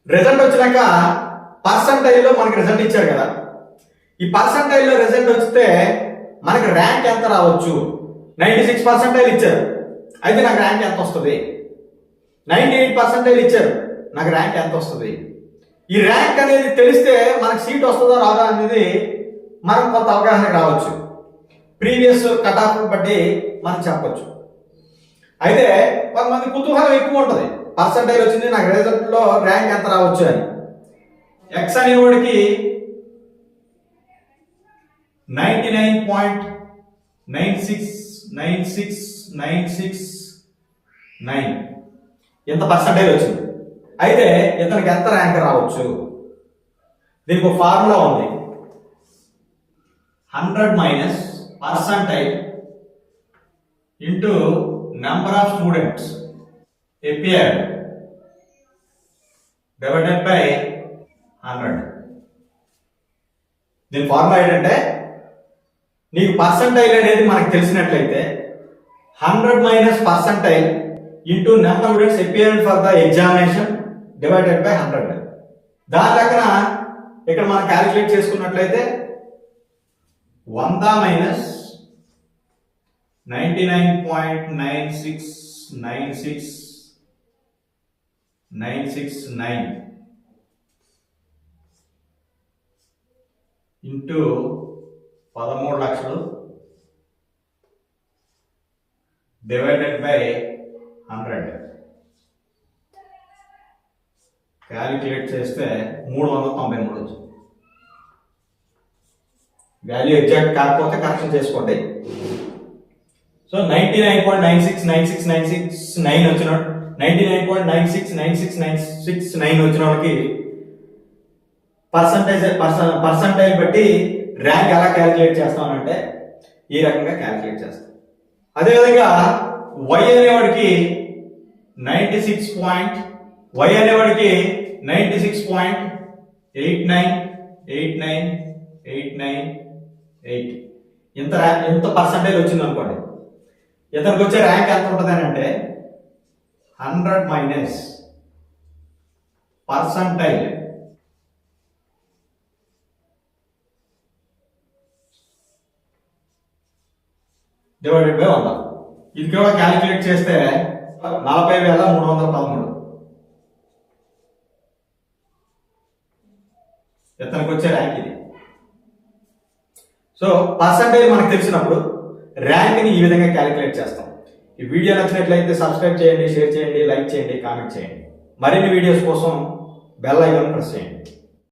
Result వచ్చినాక పర్సంటైల్లో మనకి result ఇచ్చారు కదా. ఈ పర్సంటైల్లో రిజల్ట్ వస్తే మనకి ర్యాంక్ ఎంత రావచ్చు? 96% ఇచ్చారు, అయితే నాకు ర్యాంక్ ఎంత వస్తుంది? 98% ఇచ్చారు, నాకు ర్యాంక్ ఎంత వస్తుంది? ఈ ర్యాంక్ అనేది తెలిస్తే మనకు సీట్ వస్తుందా రాదా అనేది మనకు కొంత అవగాహన రావచ్చు. ప్రీవియస్ కట్ ఆఫ్ బట్టి మనం చెప్పొచ్చు. అయితే కొంతమంది కుతూహలం ఎక్కువ ఉంటుంది, పర్సంటైల్ వచ్చింది నాకు రిజల్ట్లో ర్యాంక్ ఎంత రావచ్చు అని. ఎక్స్ అనేవాడికి 99.96969699 ఇంత పర్సంటైల్ వచ్చింది. అయితే ఇతనికి ఎంత ర్యాంక్ రావచ్చు? దీనికి ఒక ఫార్ములా ఉంది. 100 minus percentile into number of students appeared divided by 100. దీని ఫార్ములా ఏంటంటే, నీకు పర్సంటైల్ అనేది మనకు తెలిసినట్లయితే 100 minus percentile into number of students appeared for the examination divided by 100. దాని దగ్గర ఇక్కడ మనం క్యాలిక్యులేట్ చేసుకున్నట్లయితే 100 మైనస్ 99.969699 ఇంటూ 13 లక్షలు డివైడెడ్ బై 100 క్యాలిక్యులేట్ చేస్తే 393 వచ్చింది. వాల్యూ ఎగ్జాక్ట్ కాకపోతే కరెక్షన్ చేసుకోండి. సో 99.96969699 వచ్చిన 99.96969699 వచ్చిన వాళ్ళకి పర్సంటైల్ బట్టి ర్యాంక్ ఎలా క్యాలిక్యులేట్ చేస్తామంటే ఈ రకంగా క్యాలిక్యులేట్ చేస్తాం. అదేవిధంగా వై అనేవాడికి 96.89898988 ఇంత పర్సంటైల్ వచ్చింది అనుకోండి. ఇతనికి వచ్చే ర్యాంక్ ఎంత ఉంటుంది అని అంటే 100 మైనస్ పర్సంటైల్ డివైడెడ్ బై 100. ఇది కూడా క్యాలిక్యులేట్ చేస్తే 40,313 ఇతనికి వచ్చే ర్యాంక్ ఇది. సో పర్సంటైల్ మనకు తెలిసినప్పుడు ర్యాంక్ని ఈ విధంగా క్యాలిక్యులేట్ చేస్తాం. ఈ వీడియో నచ్చినట్లయితే సబ్స్క్రైబ్ చేయండి, షేర్ చేయండి, లైక్ చేయండి, కామెంట్ చేయండి. మరిన్ని వీడియోస్ కోసం బెల్ ఐకాన్ ప్రెస్ చేయండి.